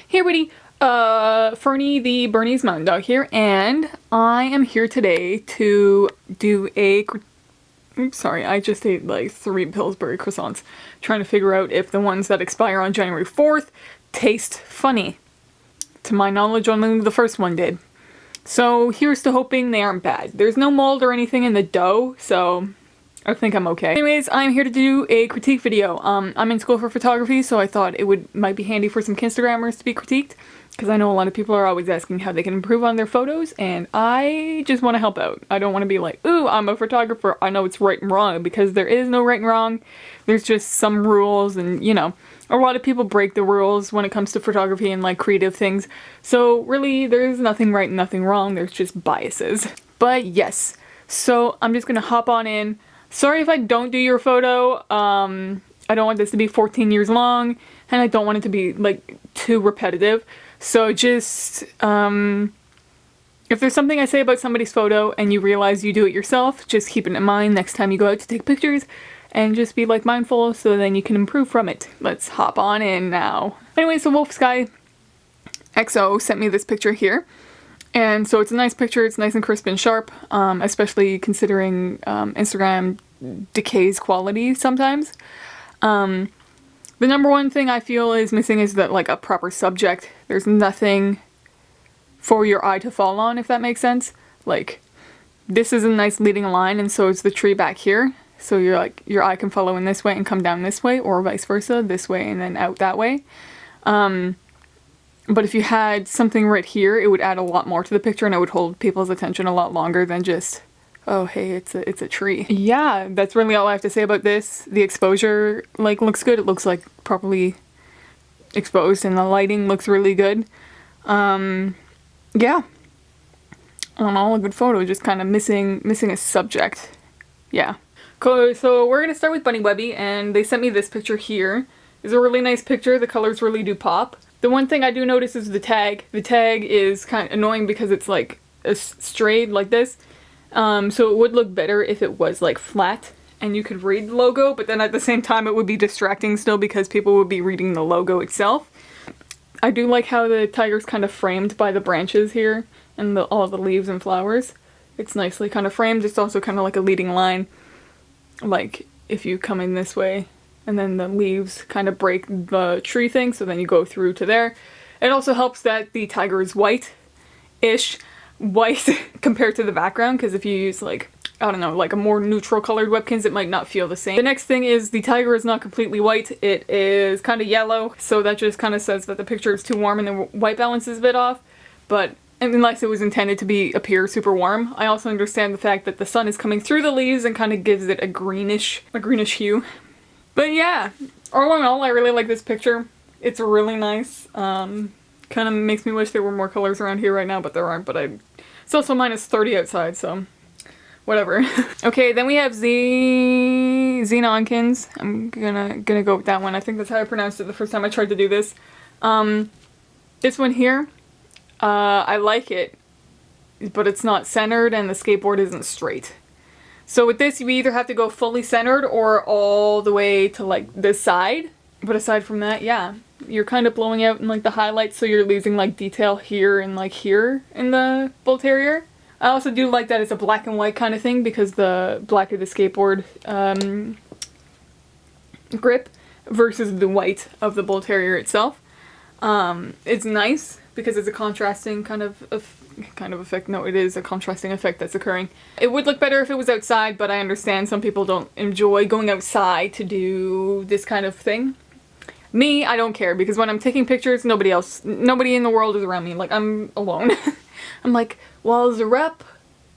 Hey everybody, Fernie the Bernese Mountain Dog here, and I am here today to do a... Oops, sorry, I just ate like 3 Pillsbury croissants, trying to figure out if the ones that expire on January 4th taste funny. To my knowledge, only the first one did. So here's to hoping they aren't bad. There's no mold or anything in the dough, so I think I'm okay. Anyways, I'm here to do a critique video. I'm in school for photography, so I thought it might be handy for some Kinstagrammers to be critiqued, because I know a lot of people are always asking how they can improve on their photos, and I just want to help out. I don't want to be like, ooh, I'm a photographer, I know it's right and wrong, because there is no right and wrong. There's just some rules, and you know, a lot of people break the rules when it comes to photography and like creative things. So really, there's nothing right and nothing wrong, there's just biases. But yes, so I'm just gonna hop on in. Sorry if I don't do your photo. I don't want this to be 14 years long, and I don't want it to be like too repetitive. So just, if there's something I say about somebody's photo and you realize you do it yourself, just keep it in mind next time you go out to take pictures, and just be like mindful so then you can improve from it. Let's hop on in now. Anyway, so Wolf Sky XO sent me this picture here. And so it's a nice picture, it's nice and crisp and sharp, especially considering Instagram decays quality sometimes. The number one thing I feel is missing is that like a proper subject. There's nothing for your eye to fall on, if that makes sense. Like, this is a nice leading line, and so is the tree back here. So you're like, your eye can follow in this way and come down this way, or vice versa, this way and then out that way. But if you had something right here, it would add a lot more to the picture, and it would hold people's attention a lot longer than just, oh hey, it's a tree. Yeah, that's really all I have to say about this. The exposure like looks good. It looks like properly exposed, and the lighting looks really good. Yeah. On all, a good photo, just kind of missing a subject. Yeah. Cool, so we're gonna start with Bunny Webby, and they sent me this picture here. It's a really nice picture. The colors really do pop. The one thing I do notice is the tag. The tag is kind of annoying because it's like straight like this. So it would look better if it was like flat and you could read the logo, but then at the same time it would be distracting still because people would be reading the logo itself. I do like how the tiger's kind of framed by the branches here and all the leaves and flowers. It's nicely kind of framed. It's also kind of like a leading line. Like if you come in this way, and then the leaves kind of break the tree thing, so then you go through to there. It also helps that the tiger is white-ish, white compared to the background, because if you use like, I don't know, like a more neutral colored Webkinz, it might not feel the same. The next thing is the tiger is not completely white, it is kind of yellow, so that just kind of says that the picture is too warm and the white balance is a bit off, but unless it was intended to appear super warm. I also understand the fact that the sun is coming through the leaves and kind of gives it a greenish hue. But yeah, all in all, I really like this picture. It's really nice. Kind of makes me wish there were more colors around here right now, but there aren't. But it's also -30 outside, so whatever. Okay, then we have Xenon Kings. I'm gonna go with that one. I think that's how I pronounced it the first time I tried to do this. This one here, I like it, but it's not centered and the skateboard isn't straight. So with this, you either have to go fully centered or all the way to like this side. But aside from that, yeah, you're kind of blowing out in like the highlights, so you're losing like detail here and like here in the Bull Terrier. I also do like that it's a black and white kind of thing, because the blacker the skateboard grip versus the white of the Bull Terrier itself. It's nice because it's a contrasting kind of effect. No, it is a contrasting effect that's occurring. It would look better if it was outside, but I understand some people don't enjoy going outside to do this kind of thing. Me, I don't care, because when I'm taking pictures, nobody in the world is around me. Like, I'm alone. I'm like, well, as a rep,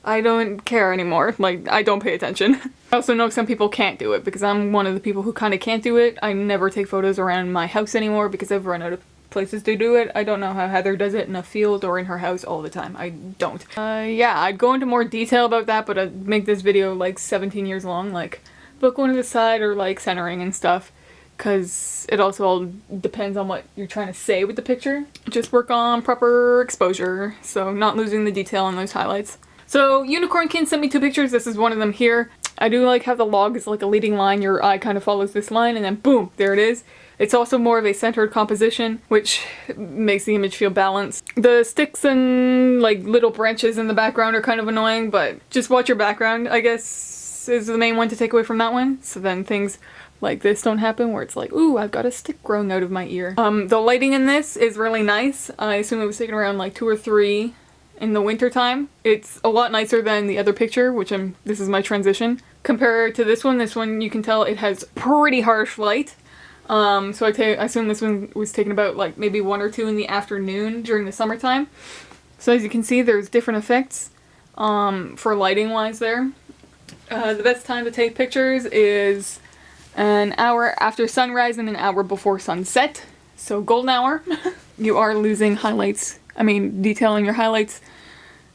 I don't care anymore. Like, I don't pay attention. I also know some people can't do it, because I'm one of the people who kind of can't do it. I never take photos around my house anymore because I've run out of places to do it. I don't know how Heather does it in a field or in her house all the time. I don't. Yeah, I'd go into more detail about that, but I'd make this video like 17 years long, like book one to the side or like centering and stuff, because it also all depends on what you're trying to say with the picture. Just work on proper exposure, so not losing the detail on those highlights. So Unicorn Kin sent me 2 pictures. This is one of them here. I do like how the log is like a leading line, your eye kind of follows this line, and then boom, there it is. It's also more of a centered composition, which makes the image feel balanced. The sticks and like little branches in the background are kind of annoying, but just watch your background, I guess, is the main one to take away from that one. So then things like this don't happen where it's like, ooh, I've got a stick growing out of my ear. The lighting in this is really nice. I assume it was taken around like 2 or 3 in the winter time. It's a lot nicer than the other picture, which this is my transition. Compared to this one you can tell it has pretty harsh light. So I assume this one was taken about like maybe 1 or 2 in the afternoon during the summertime. So as you can see, there's different effects for lighting wise there. The best time to take pictures is an hour after sunrise and an hour before sunset. So golden hour. You are losing highlights, detail in your highlights.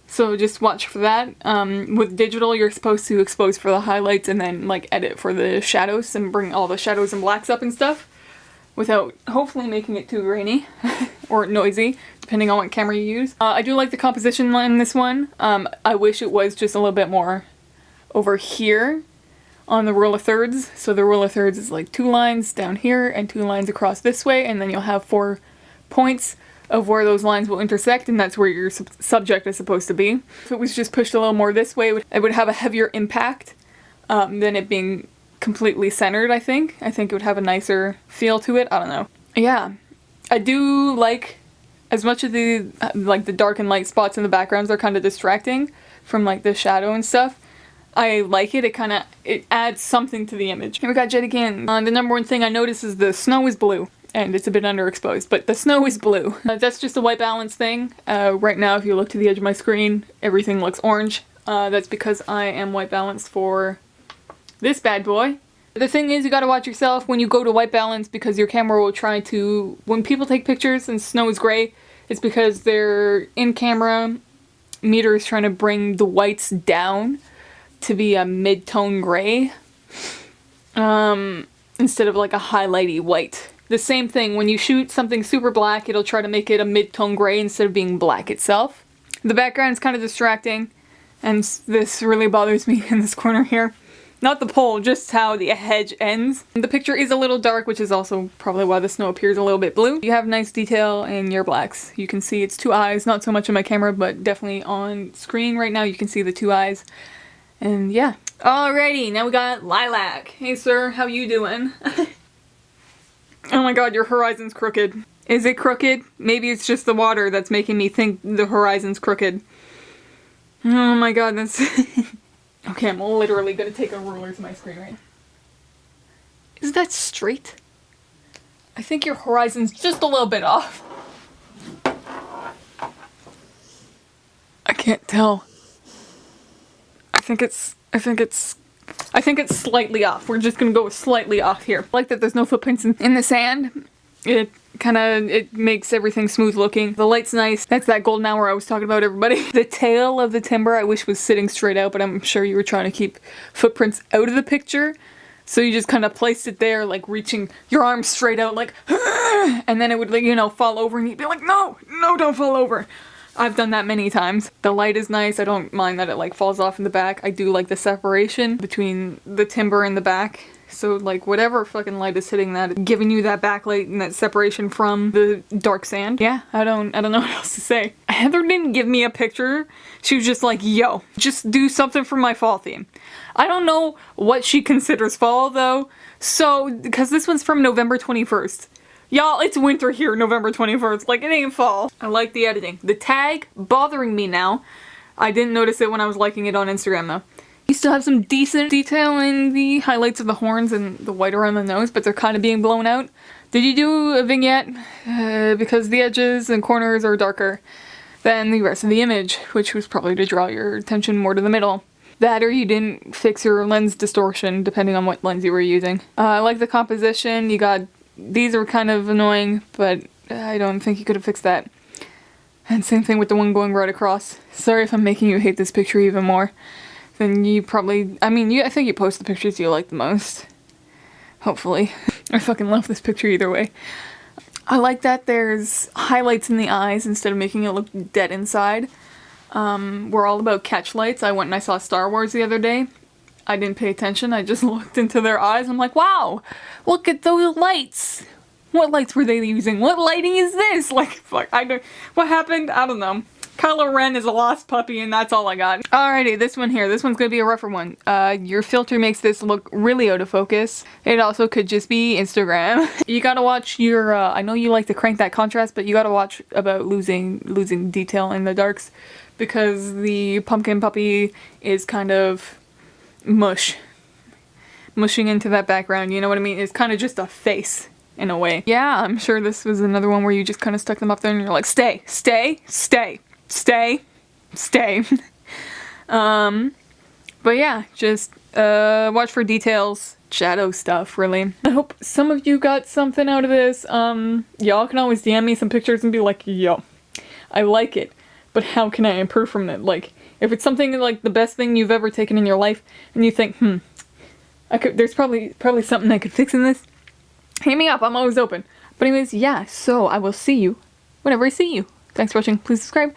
So just watch for that. With digital, you're supposed to expose for the highlights and then like edit for the shadows and bring all the shadows and blacks up and stuff without hopefully making it too grainy or noisy, depending on what camera you use. I do like the composition in this one. I wish it was just a little bit more over here on the rule of thirds. So the rule of thirds is like 2 lines down here and 2 lines across this way, and then you'll have 4 points of where those lines will intersect, and that's where your subject is supposed to be. If it was just pushed a little more this way, it would have a heavier impact than it being completely centered, I think. I think it would have a nicer feel to it. I don't know. Yeah, I do like, as much of the dark and light spots in the backgrounds are kind of distracting from like the shadow and stuff. I like it. It adds something to the image. Here we got Jet again. The number one thing I noticed is the snow is blue. And it's a bit underexposed, but the snow is blue. That's just a white balance thing. Right now, if you look to the edge of my screen, everything looks orange. That's because I am white balanced for this bad boy. The thing is, you gotta watch yourself when you go to white balance, because your camera will try to, when people take pictures and snow is gray, it's because their in-camera meter is trying to bring the whites down to be a mid-tone gray, instead of like a highlighty white. The same thing, when you shoot something super black, it'll try to make it a mid-tone gray instead of being black itself. The background is kind of distracting, and this really bothers me in this corner here. Not the pole, just how the hedge ends. The picture is a little dark, which is also probably why the snow appears a little bit blue. You have nice detail in your blacks. You can see it's 2 eyes, not so much in my camera, but definitely on screen right now you can see the 2 eyes. And yeah. Alrighty, now we got Lilac. Hey sir, how you doing? Oh my god, your horizon's crooked. Is it crooked? Maybe it's just the water that's making me think the horizon's crooked. Oh my god, that's... Okay, I'm literally gonna take a ruler to my screen right now. Is that straight? I think your horizon's just a little bit off. I can't tell. I think it's slightly off. We're just gonna go with slightly off here. I like that there's no footprints in the sand. It makes everything smooth looking. The light's nice. That's that golden hour I was talking about, everybody. The tail of the timber I wish was sitting straight out, but I'm sure you were trying to keep footprints out of the picture. So you just kind of placed it there, like reaching your arms straight out, like, and then it would, like, you know, fall over and you'd be like, no, don't fall over. I've done that many times. The light is nice. I don't mind that it like falls off in the back. I do like the separation between the timber and the back. So like whatever fucking light is hitting that, giving you that backlight and that separation from the dark sand. Yeah, I don't know what else to say. Heather didn't give me a picture. She was just like, yo, just do something for my fall theme. I don't know what she considers fall though. So, because this one's from November 21st. Y'all, it's winter here, November 21st. Like, it ain't fall. I like the editing. The tag, bothering me now. I didn't notice it when I was liking it on Instagram, though. You still have some decent detail in the highlights of the horns and the white around the nose, but they're kind of being blown out. Did you do a vignette? Because the edges and corners are darker than the rest of the image, which was probably to draw your attention more to the middle. That or you didn't fix your lens distortion, depending on what lens you were using. I like the composition. You got... These are kind of annoying, but I don't think you could have fixed that. And same thing with the one going right across. Sorry if I'm making you hate this picture even more. Then you probably... I mean, I think you post the pictures you like the most. Hopefully. I fucking love this picture either way. I like that there's highlights in the eyes instead of making it look dead inside. We're all about catch lights. I went and I saw Star Wars the other day. I didn't pay attention. I just looked into their eyes. I'm like, wow, look at those lights. What lights were they using? What lighting is this? Like I don't, what happened? I don't know. Kylo Ren is a lost puppy, and that's all I got. Alrighty, this one here. This one's gonna be a rougher one. Your filter makes this look really out of focus. It also could just be Instagram. You gotta watch your, I know you like to crank that contrast, but you gotta watch about losing detail in the darks, because the pumpkin puppy is kind of mushing into that background, you know what I mean? It's kind of just a face. In a way. Yeah, I'm sure this was another one where you just kind of stuck them up there and you're like, stay, stay, stay, stay, stay. But yeah, just watch for details, shadow stuff, really. I hope some of you got something out of this. Y'all can always DM me some pictures and be like, yo, I like it, but how can I improve from it? Like, if it's something like the best thing you've ever taken in your life and you think, there's probably something I could fix in this, hit me up, I'm always open. But anyways, yeah, so I will see you whenever I see you. Thanks for watching, please subscribe,